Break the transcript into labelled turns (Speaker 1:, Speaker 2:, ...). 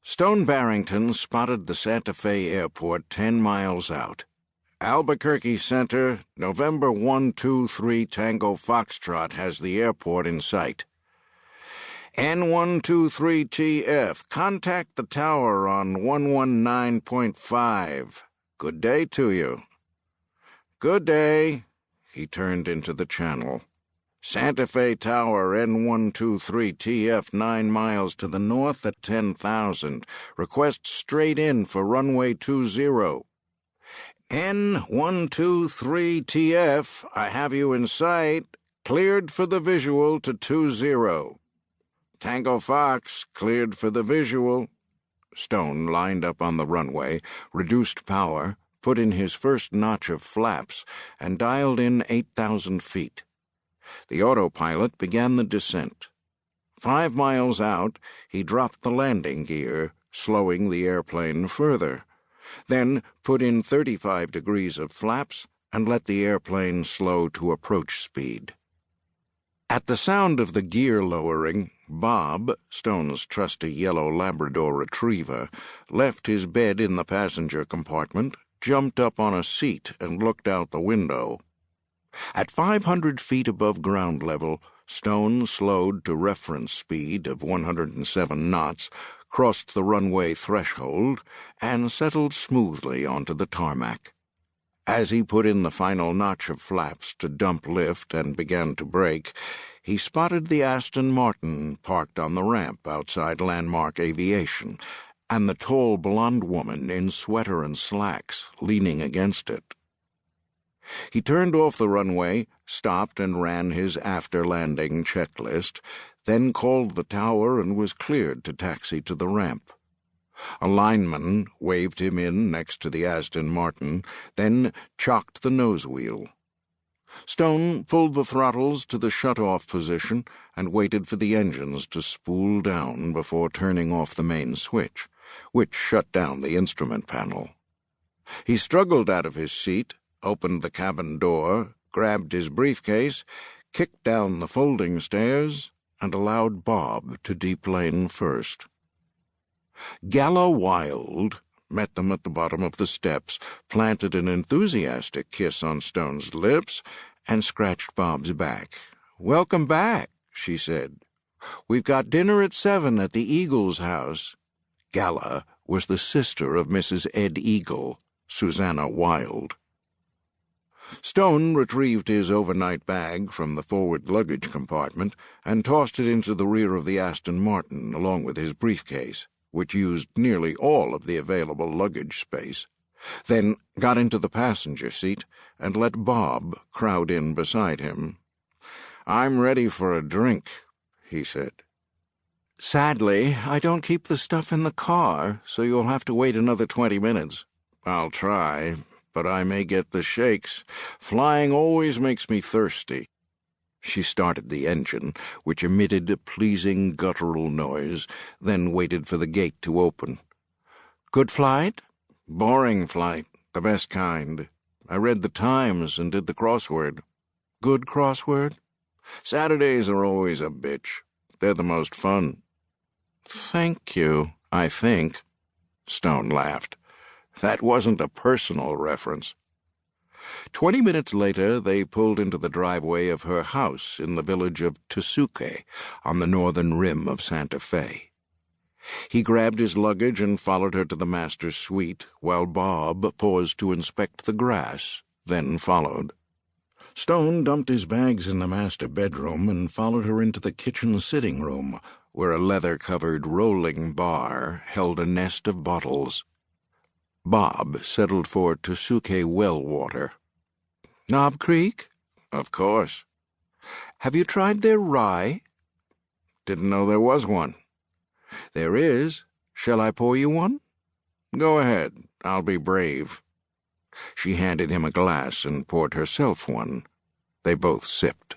Speaker 1: Stone Barrington spotted the Santa Fe airport 10 miles out. Albuquerque Center, November 123 Tango Foxtrot has the airport in sight. N123TF, contact the tower on 119.5. Good day to you. Good day. He turned into the channel. Santa Fe Tower, N123TF, 9 miles to the north at 10,000. Request straight in for runway 20. N123TF, I have you in sight. Cleared for the visual to 20. Tango Fox, cleared for the visual. Stone lined up on the runway, reduced power, put in his first notch of flaps, and dialed in 8,000 feet. The autopilot began the descent. 5 miles out, he dropped the landing gear, slowing the airplane further. Then put in 35 degrees of flaps and let the airplane slow to approach speed. At the sound of the gear lowering, Bob, Stone's trusty yellow Labrador retriever, left his bed in the passenger compartment, jumped up on a seat, and looked out the window. At 500 feet above ground level, Stone slowed to reference speed of 107 knots, crossed the runway threshold, and settled smoothly onto the tarmac. As he put in the final notch of flaps to dump lift and began to brake, he spotted the Aston Martin parked on the ramp outside Landmark Aviation, and the tall blonde woman in sweater and slacks leaning against it. He turned off the runway, stopped and ran his after-landing checklist, then called the tower and was cleared to taxi to the ramp. A lineman waved him in next to the Aston Martin, then chocked the nose wheel. Stone pulled the throttles to the shut-off position and waited for the engines to spool down before turning off the main switch, which shut down the instrument panel. He struggled out of his seat, opened the cabin door, grabbed his briefcase, kicked down the folding stairs, and allowed Bob to deplane first. Gala Wild met them at the bottom of the steps, planted an enthusiastic kiss on Stone's lips, and scratched Bob's back. "Welcome back," she said. "We've got dinner at 7 at the Eagle's house." Gala was the sister of Mrs. Ed Eagle, Susanna Wild. Stone retrieved his overnight bag from the forward luggage compartment and tossed it into the rear of the Aston Martin along with his briefcase, which used nearly all of the available luggage space, then got into the passenger seat and let Bob crowd in beside him. "I'm ready for a drink," he said. "Sadly, I don't keep the stuff in the car, so you'll have to wait another 20 minutes. "I'll try, but I may get the shakes. Flying always makes me thirsty." She started the engine, which emitted a pleasing guttural noise, then waited for the gate to open. "Good flight?" "Boring flight, the best kind. I read the Times and did the crossword." "Good crossword?" "Saturdays are always a bitch. They're the most fun." "Thank you, I think." Stone laughed. That wasn't a personal reference. 20 minutes later, they pulled into the driveway of her house in the village of Tsuke, on the northern rim of Santa Fe. He grabbed his luggage and followed her to the master's suite, while Bob paused to inspect the grass, then followed. Stone dumped his bags in the master bedroom and followed her into the kitchen sitting room, where a leather-covered rolling bar held a nest of bottles. Bob settled for Tsuke well water. "Knob Creek?" "Of course." "Have you tried their rye?" "Didn't know there was one." "There is. Shall I pour you one?" "Go ahead. I'll be brave." She handed him a glass and poured herself one. They both sipped.